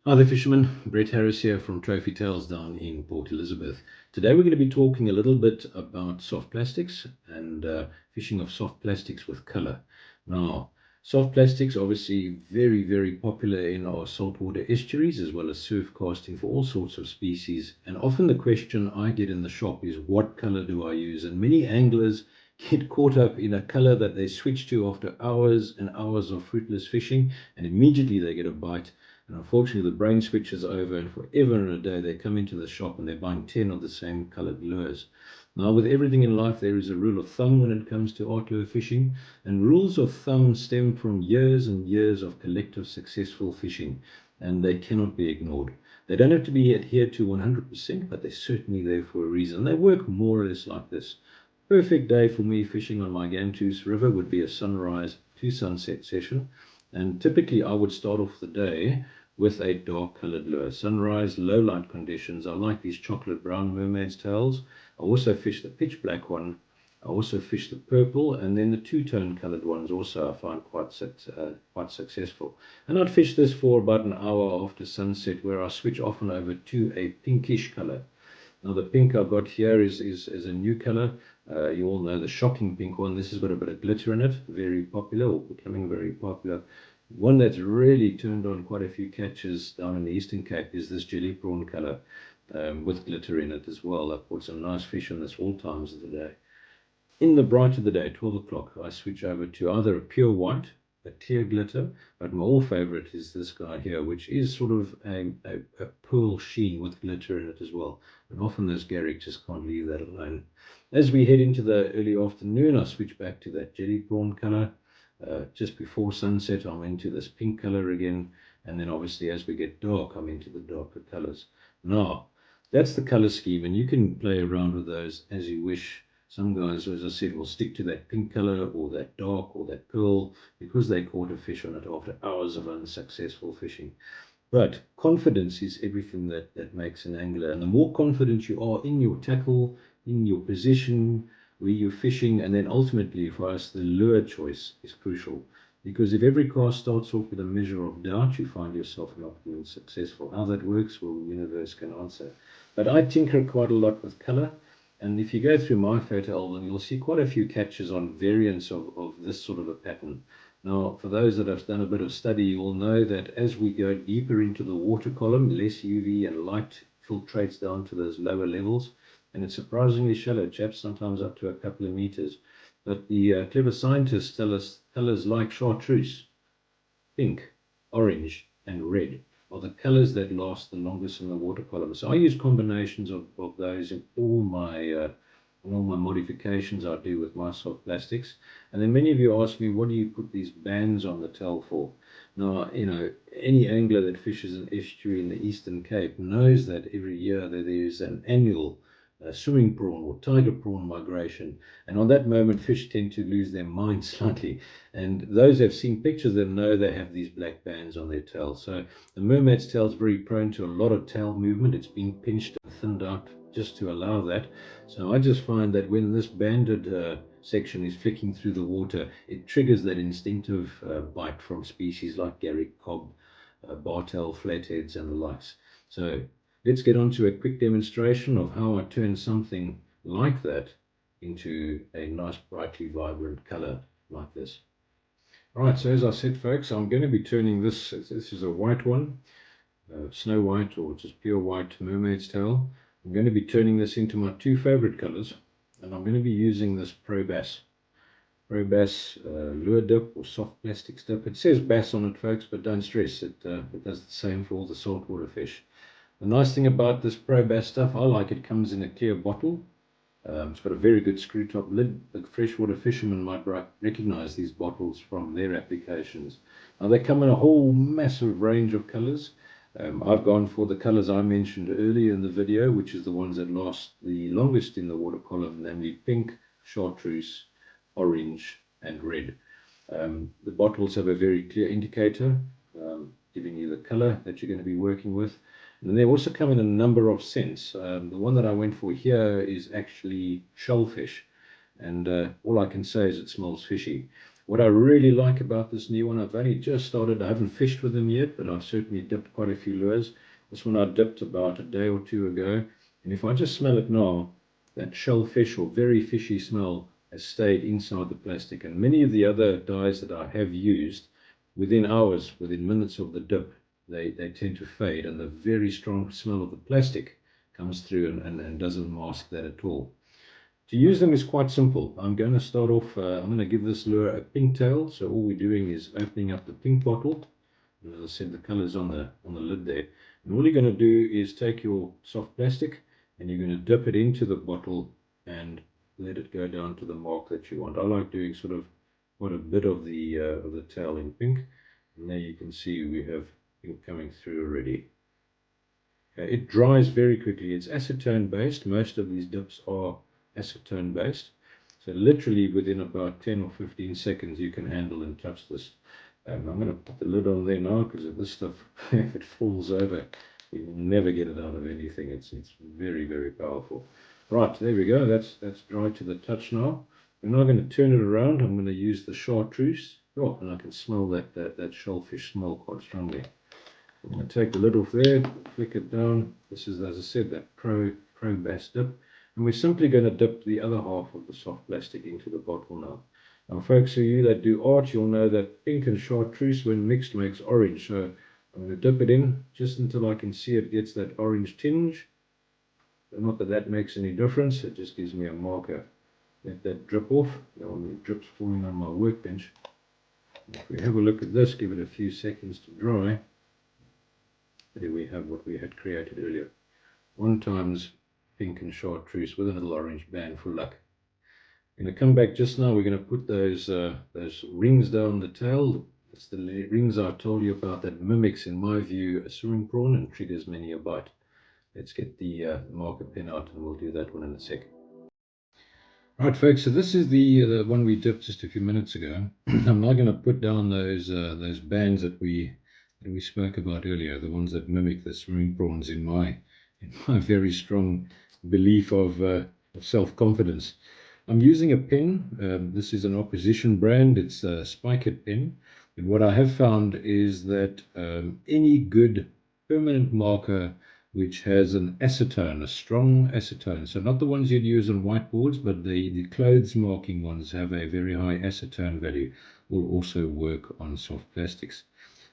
Hi there, fishermen. Brett Harris here from Trophy Tales down in Port Elizabeth. Today we're going to be talking a little bit about soft plastics and fishing of soft plastics with color. Now, soft plastics obviously very popular in our saltwater estuaries as well as surf casting for all sorts of species. And often the question I get in the shop is, what color do I use? And many anglers get caught up in a color that they switch to after hours and hours of fruitless fishing, and immediately they get a bite. And unfortunately, the brain switches over, and forever and a day, they come into the shop and they're buying 10 of the same colored lures. Now, with everything in life, there is a rule of thumb when it comes to art lure fishing, and rules of thumb stem from years and years of collective successful fishing, and they cannot be ignored. They don't have to be adhered to 100%, but they're certainly there for a reason. They work more or less like this. Perfect day for me fishing on my Gantus River would be a sunrise to sunset session, and typically I would start off the day with a dark colored lure. Sunrise, low light conditions. I like these chocolate brown mermaid's tails. I also fish the pitch black one. I also fish the purple, and then the two-tone colored ones also I find quite successful. And I'd fish this for about an hour after sunset, where I switch often over to a pinkish color. Now the pink I've got here is a new color. You all know the shocking pink one. This has got a bit of glitter in it. Very popular, or becoming very popular. One that's really turned on quite a few catches down in the Eastern Cape is this jelly prawn color with glitter in it as well. I've caught some nice fish on this all times of the day. In the bright of the day, 12 o'clock, I switch over to either a pure white, a clear glitter, but my all favorite is this guy here, which is sort of a pearl sheen with glitter in it as well. And often those Garrick just can't leave that alone. As we head into the early afternoon, I switch back to that jelly prawn color. Just before sunset, I'm into this pink color again. And then obviously as we get dark, I'm into the darker colors. Now, that's the color scheme, and you can play around with those as you wish. Some guys, as I said, will stick to that pink color or that dark or that pearl because they caught a fish on it after hours of unsuccessful fishing. But confidence is everything that makes an angler. And the more confident you are in your tackle, in your position, where you're fishing, and then ultimately for us, the lure choice is crucial. Because if every cast starts off with a measure of doubt, you find yourself not being successful. How that works, well, the universe can answer. But I tinker quite a lot with color. And if you go through my photo album, you'll see quite a few catches on variants of this sort of a pattern. Now, for those that have done a bit of study, you will know that as we go deeper into the water column, less UV and light filtrates down to those lower levels. And it's surprisingly shallow, chaps, sometimes up to a couple of meters. But the clever scientists tell us colors like chartreuse, pink, orange, and red are the colors that last the longest in the water column. So I use combinations of those in all my modifications I do with my soft plastics. And then many of you ask me, what do you put these bands on the tail for? Now, any angler that fishes an estuary in the Eastern Cape knows that every year there is an annual swimming prawn or tiger prawn migration. And on that moment, fish tend to lose their mind slightly. And those who have seen pictures of them know they have these black bands on their tail. So the mermaid's tail is very prone to a lot of tail movement. It's been pinched and thinned out just to allow that. So I just find that when this banded section is flicking through the water, it triggers that instinctive bite from species like Garrick cob, bartail flatheads, and the likes. So let's get on to a quick demonstration of how I turn something like that into a nice brightly vibrant color like this. All right, so as I said, folks, I'm going to be turning this is a white one, snow white or just pure white mermaid's tail. I'm going to be turning this into my two favorite colors, and I'm going to be using this Pro Bass. Pro Bass lure dip or soft plastics dip. It says bass on it, folks, but don't stress. It does the same for all the saltwater fish. The nice thing about this Pro Bass stuff, I like it comes in a clear bottle. It's got a very good screw top lid. The freshwater fishermen might recognize these bottles from their applications. Now they come in a whole massive range of colors. I've gone for the colors I mentioned earlier in the video, which is the ones that last the longest in the water column, namely pink, chartreuse, orange, and red. The bottles have a very clear indicator, giving you the color that you're going to be working with. And they also come in a number of scents. The one that I went for here is actually shellfish. And all I can say is it smells fishy. What I really like about this new one, I've only just started, I haven't fished with them yet, but I've certainly dipped quite a few lures. This one I dipped about a day or two ago, and if I just smell it now, that shellfish or very fishy smell has stayed inside the plastic. And many of the other dyes that I have used, within hours, within minutes of the dip, they tend to fade, and the very strong smell of the plastic comes through and doesn't mask that at all. To use them is quite simple. I'm going to start off, I'm going to give this lure a pink tail. So all we're doing is opening up the pink bottle. And as I said, the color's on the lid there. And all you're going to do is take your soft plastic and you're going to dip it into the bottle and let it go down to the mark that you want. I like doing sort of quite a bit of the tail in pink. And there you can see we have pink coming through already. It dries very quickly. It's acetone based. Most of these dips are acetone based. So literally within about 10 or 15 seconds you can handle and touch this. I'm going to put the lid on there now because if this stuff, if it falls over, you will never get it out of anything. It's very, very powerful. Right, there we go. That's dry to the touch now. We're now going to turn it around. I'm going to use the chartreuse. Oh, and I can smell that shellfish smell quite strongly. I'm going to take the lid off there, flick it down. This is, as I said, that Pro Bass dip. And we're simply going to dip the other half of the soft plastic into the bottle now. Now, folks, of you that do art, you'll know that pink and chartreuse, when mixed, makes orange. So I'm going to dip it in just until I can see it gets that orange tinge. Not that that makes any difference. It just gives me a marker. Let that drip off. Now, the drip's falling on my workbench. If we have a look at this, give it a few seconds to dry. There we have what we had created earlier. 1 times pink and chartreuse with a little orange band for luck. I'm going to come back just now. We're going to put those rings down the tail. It's the rings I told you about that mimics, in my view, a swimming prawn and triggers many a bite. Let's get the marker pen out and we'll do that one in a sec. Right, folks, so this is the one we dipped just a few minutes ago. I'm now going to put down those bands that we spoke about earlier, the ones that mimic the swimming prawns in my very strong belief of self-confidence. I'm using a pen. This is an opposition brand. It's a Spiket pen. And what I have found is that any good permanent marker which has an acetone, a strong acetone. So not the ones you'd use on whiteboards, but the clothes marking ones have a very high acetone value, will also work on soft plastics.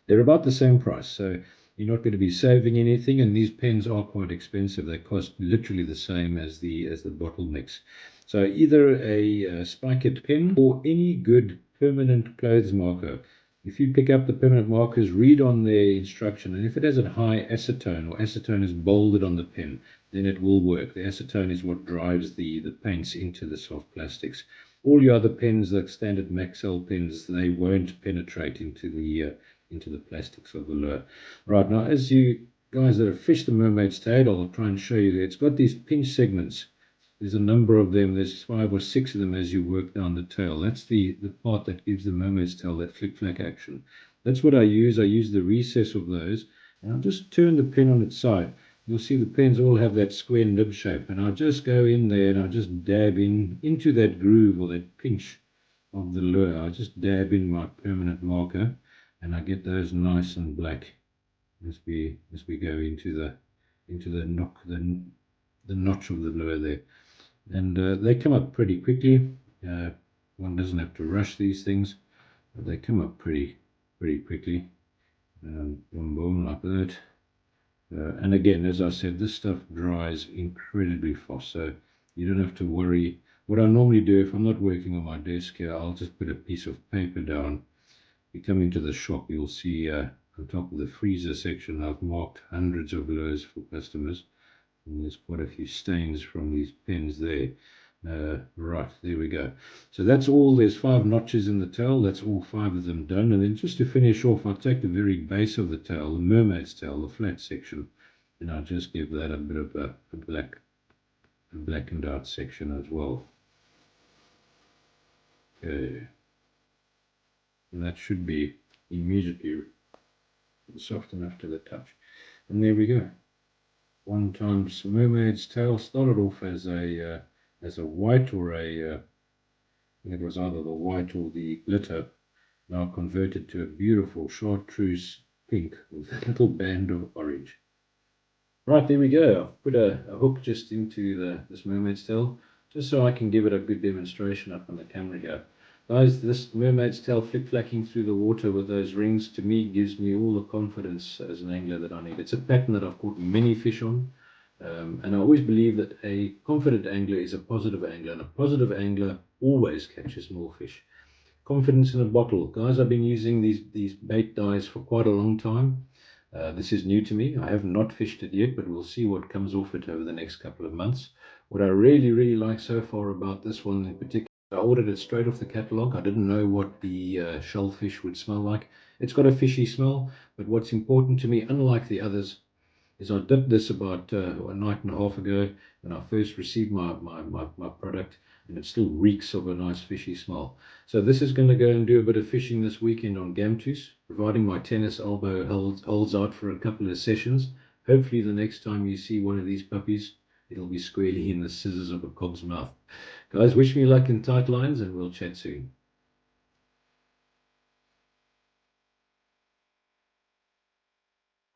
They're about the same price, so you're not going to be saving anything, and these pens are quite expensive. They cost literally the same as the bottle mix. So either a Spiket pen or any good permanent clothes marker. If you pick up the permanent markers, read on their instruction, and if it has a high acetone or acetone is bolded on the pen, then it will work. The acetone is what drives the paints into the soft plastics. All your other pens, like standard Maxell pens, they won't penetrate into the plastics of the lure. Right, now as you guys that have fished the mermaid's tail, I'll try and show you that it's got these pinch segments. There's a number of them. There's 5 or 6 of them as you work down the tail. That's the part that gives the mermaid's tail that flick-flack action. That's what I use. I use the recess of those. And I'll just turn the pen on its side. You'll see the pens all have that square nib shape. And I'll just go in there and I'll just dab into that groove or that pinch of the lure. I just dab in my permanent marker and I get those nice and black as we go into the notch of the lure there. And they come up pretty quickly. One doesn't have to rush these things, but they come up pretty quickly. Boom, boom, like that. And again, as I said, this stuff dries incredibly fast, so you don't have to worry. What I normally do if I'm not working on my desk here, I'll just put a piece of paper down. If you come into the shop, you'll see on top of the freezer section, I've marked hundreds of lures for customers. And there's quite a few stains from these pens there. Right, there we go. So that's all. There's 5 notches in the tail. That's all 5 of them done. And then just to finish off, I'll take the very base of the tail, the mermaid's tail, the flat section, and I'll just give that a bit of a blackened out section as well. Okay. And that should be immediately soft enough to the touch. And there we go. 1 times mermaid's tail. Started off as a white or a It was either the white or the glitter, now converted to a beautiful chartreuse pink with a little band of orange. Right, there we go. I've put a hook just into this mermaid's tail, just so I can give it a good demonstration up on the camera here. Guys, this mermaid's tail flick-flacking through the water with those rings, to me, gives me all the confidence as an angler that I need. It's a pattern that I've caught many fish on, and I always believe that a confident angler is a positive angler, and a positive angler always catches more fish. Confidence in a bottle. Guys, I've been using these bait dyes for quite a long time. This is new to me. I have not fished it yet, but we'll see what comes off it over the next couple of months. What I really, really like so far about this one in particular, I ordered it straight off the catalog. I didn't know what the shellfish would smell like. It's got a fishy smell, but what's important to me, unlike the others, is I did this about a night and a half ago when I first received my product, and it still reeks of a nice fishy smell. So this is going to go and do a bit of fishing this weekend on Gamtus, providing my tennis elbow holds out for a couple of sessions. Hopefully the next time you see one of these puppies, it'll be squarely in the scissors of a cog's mouth. Guys, wish me luck in tight lines, and we'll chat soon.